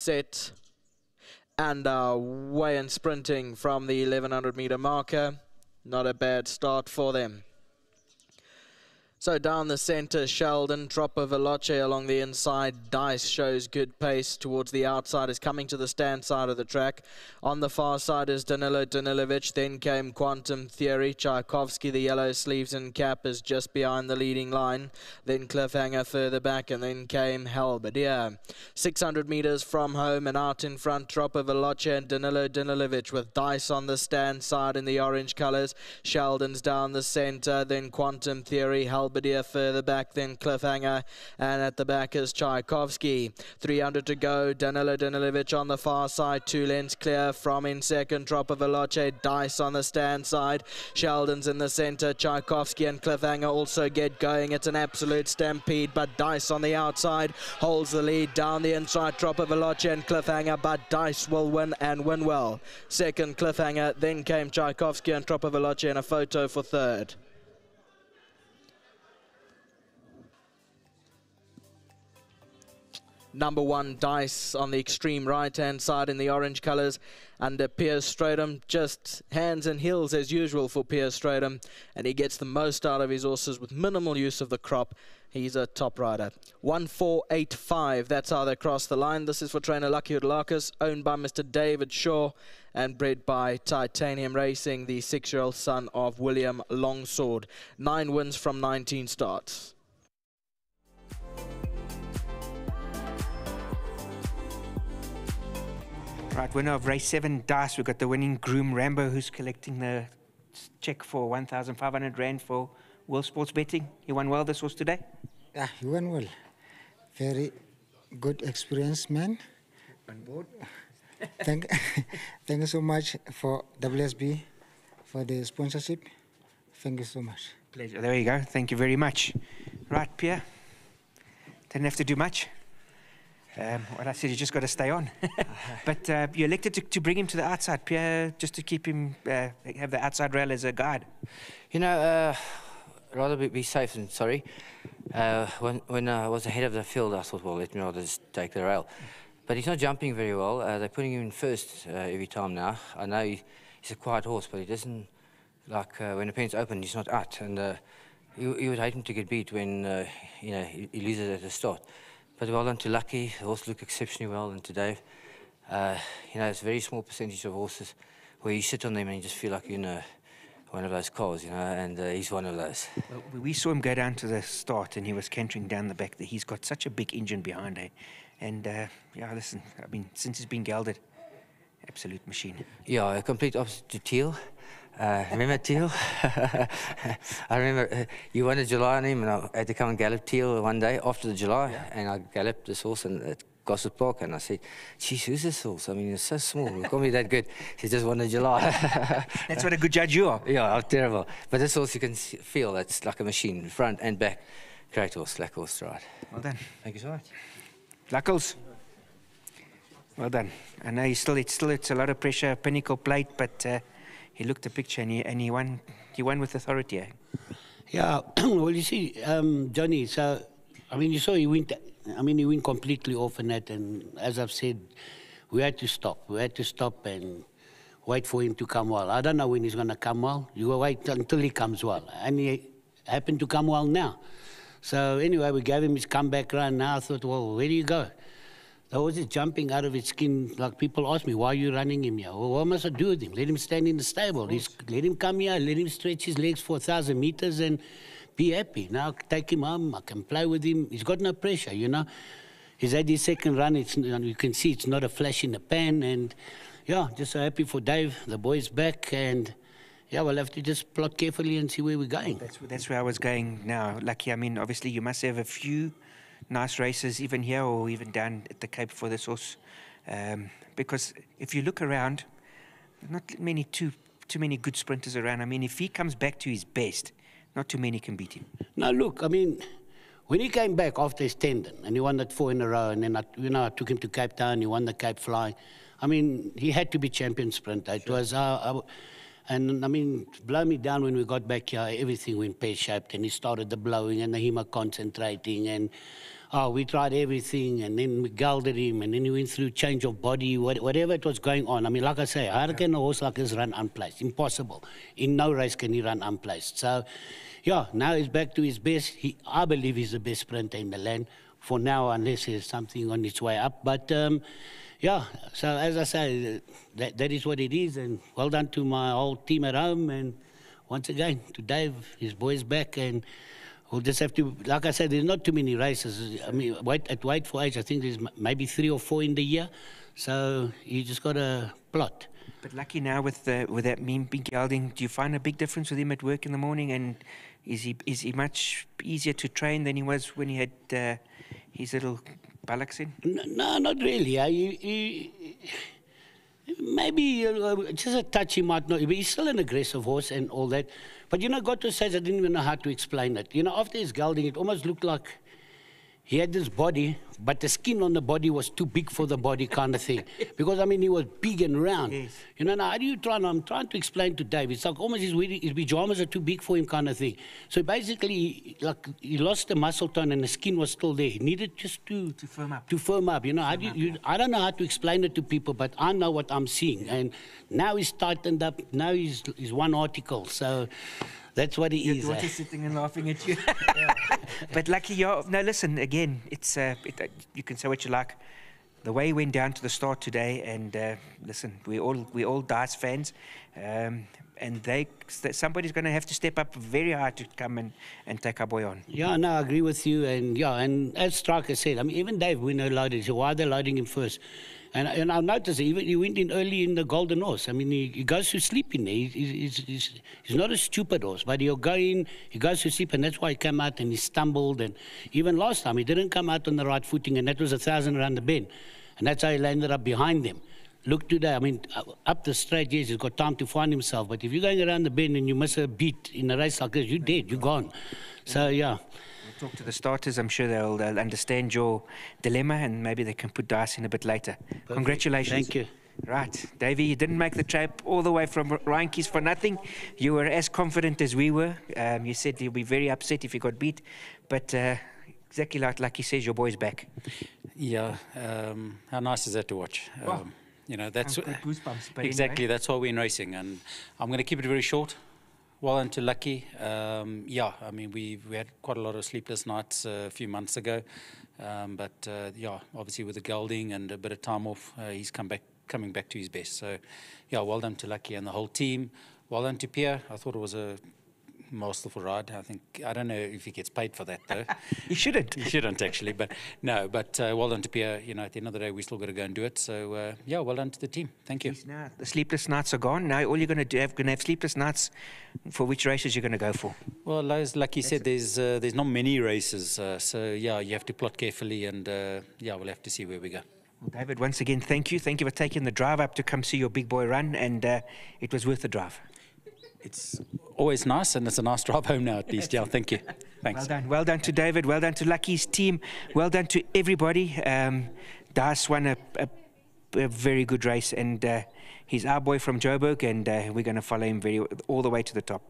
set, and away and sprinting from the 1100-meter marker. Not a bad start for them. So down the centre, Sheldon, drop of Veloce along the inside. Dyce shows good pace towards the outside, is coming to the stand side of the track. On the far side is Danilo Danilovic, then came Quantum Theory. Tchaikovsky, the yellow sleeves and cap, is just behind the leading line. Then Cliffhanger further back, and then came Halberdier. 600 metres from home and out in front, drop of Veloce and Danilo Danilovic with Dyce on the stand side in the orange colours. Sheldon's down the centre, then Quantum Theory, Halberdier further back, then Cliffhanger, and at the back is Tchaikovsky. 300 to go, Danilo Danilovic on the far side, 2 lengths clear from in second, drop of Veloce, Dyce on the stand side, Sheldon's in the centre, Tchaikovsky and Cliffhanger also get going. It's an absolute stampede, but Dyce on the outside holds the lead. Down the inside, drop of Veloce and Cliffhanger, but Dyce will win and win well. Second, Cliffhanger, then came Tchaikovsky and drop of Veloce, and a photo for third. Number 1, Dyce on the extreme right-hand side in the orange colours under Piers Stratum. Just hands and heels as usual for Piers Stratum, and he gets the most out of his horses with minimal use of the crop. He's a top rider. 1485, that's how they cross the line. This is for trainer Lucky Udlakis, owned by Mr. David Shaw and bred by Titanium Racing, the 6-year-old son of William Longsword. 9 wins from 19 starts. Right, winner of race 7, Dyce. We've got the winning groom, Rambo, who's collecting the check for 1,500 Rand for World Sports Betting. He won well this horse today? Yeah, he won well. Very good experience, man. On board. Thank you so much for WSB, for the sponsorship. Thank you so much. Pleasure. There you go. Thank you very much. Right, Pierre. Didn't have to do much. What I said, you just got to stay on. But you elected to bring him to the outside, Pierre, just to keep him, have the outside rail as a guide. You know, rather be safe than sorry. When I was ahead of the field, I thought, well, let me rather just take the rail. But he's not jumping very well. They're putting him in first every time now. I know he's a quiet horse, but he doesn't, like, when the pen's open, he's not out. And you would hate him to get beat when, you know, he loses at the start. But well done to Lucky. The horse looked exceptionally well, and to Dave. You know, it's a very small percentage of horses where you sit on them and you just feel like you're in one of those cars, you know, and he's one of those. Well, we saw him go down to the start, and he was cantering down the back. He's got such a big engine behind him. And, yeah, listen, I mean, since he's been gelded, absolute machine. Yeah, a complete opposite to Teal. Remember Teal? I remember you won a July on him, and I had to come and gallop Teal one day after the July, yeah. And I galloped this horse at Gossip Park, and I said, geez, who's this horse? I mean, it's so small, it can't be that good. He just won a July. That's what a good judge you are. Yeah, I'm terrible. But this horse you can feel, that's like a machine, front and back. Great horse, slack horse to ride. Well done. Thank you so much. Luckles. Well done. I know it's a lot of pressure, Pinnacle plate, but he looked the picture and he won with authority. Eh? Yeah, well, you see, Johnny, so, I mean, you saw he went completely off in that, and as I've said, we had to stop. We had to stop and wait for him to come well. I don't know when he's going to come well. You will wait until he comes well. And he happened to come well now. So anyway, we gave him his comeback run. Now I thought, well, where do you go? The horse is jumping out of his skin. Like, people ask me, why are you running him here? Well, what must I do with him? Let him stand in the stable. Let him come here, let him stretch his legs for 1,000 meters and be happy. Now take him home, I can play with him. He's got no pressure, you know. He's had his second run. You can see it's not a flash in the pan. And, yeah, just so happy for Dave. The boy's back. And, yeah, we'll have to just plot carefully and see where we're going. That's where I was going now. Lucky, I mean, obviously you must have a few nice races even here or even down at the Cape for this horse, because if you look around, not many too many good sprinters around. I mean, if he comes back to his best, not too many can beat him. Now look, I mean, when he came back after his tendon and he won that 4 in a row, and then I took him to Cape Town, he won the Cape Fly. I mean, he had to be champion sprinter. It was and I mean, blow me down when we got back here, everything went pear-shaped, and he started the blowing and the hema concentrating, and oh, we tried everything, and then we gelded him, and then he went through change of body, whatever it was going on. I mean, like I say, how can a horse like this run unplaced? Impossible. In no race can he run unplaced. So, yeah, now he's back to his best. I believe he's the best sprinter in the land for now, unless there's something on its way up. But, yeah, so as I say, that is what it is, and well done to my whole team at home, and once again, to Dave, his boys back, and we'll just have to, like I said, there's not too many races. I mean, at Weight for Age, I think there's maybe 3 or 4 in the year, so you just got to plot. But lucky now with that mean big gelding, do you find a big difference with him at work in the morning, and is he much easier to train than he was when he had his little bullocks in? No, not really. Maybe just a touch he might not, but he's still an aggressive horse and all that. But, you know, God to say, I didn't even know how to explain it. You know, after his gelding, it almost looked like he had this body, but the skin on the body was too big for the body kind of thing. Because, I mean, he was big and round. Yes. You know, now, how do you try? And I'm trying to explain to Dave. It's like almost his pajamas are too big for him kind of thing. So basically, like, he lost the muscle tone and the skin was still there. He needed just to firm up. To firm up. You know, I don't know how to explain it to people, but I know what I'm seeing. And now he's tightened up. Now he's one article. So that's what he is. Your daughter's sitting and laughing at you. But lucky, no, listen, again, it's you can say what you like. The way he went down to the start today, and listen, we all Dyce fans, and somebody's going to have to step up very hard to come and take our boy on. Yeah, no, I agree with you, and yeah, and as Striker said, I mean, even Dave, when they loaded, he said, why are they loading him first? And I noticed even he went in early in the Golden Horse. I mean, he goes to sleep in there. He's not a stupid horse, but he'll go in, he goes to sleep, and that's why he came out and he stumbled. And even last time, he didn't come out on the right footing, and that was 1,000 around the bend. And that's how he landed up behind them. Look today, I mean, up the straight, yes, he's got time to find himself. But if you're going around the bend and you miss a beat in a race like this, you're dead, you're gone. So, yeah. Talk to the starters. I'm sure they'll understand your dilemma, and maybe they can put Dyce in a bit later. Perfect. Congratulations. Thank you. Right, Davey, you didn't make the trip all the way from Reinke's for nothing. You were as confident as we were. You said you'll be very upset if you got beat, but exactly like he says, your boy's back. Yeah, how nice is that to watch? You know, that's goosebumps. But exactly anyway. that's why we're in racing, and I'm going to keep it very short. Well done to Lucky. Yeah, I mean, we had quite a lot of sleepless nights a few months ago. But yeah, obviously with the gelding and a bit of time off, he's coming back to his best. So yeah, well done to Lucky and the whole team. Well done to Pierre. I thought it was a masterful ride. I don't know if he gets paid for that though. He shouldn't. He shouldn't actually, but no. But well done to Pierre. You know, at the end of the day, we still got to go and do it. So yeah, well done to the team. Thank you. Now the sleepless nights are gone. Now all you're going to have sleepless nights. For which races you're going to go for? Well, as Lucky said, there's not many races. So yeah, you have to plot carefully, and yeah, we'll have to see where we go. Well, David, once again, thank you. Thank you for taking the drive up to come see your big boy run, and it was worth the drive. It's always nice, and it's a nice drive home now at least. Yeah, thank you. Thanks. Well done. Well done to David. Well done to Lucky's team. Well done to everybody. Dyce won a very good race, and he's our boy from Joburg, and we're going to follow him all the way to the top.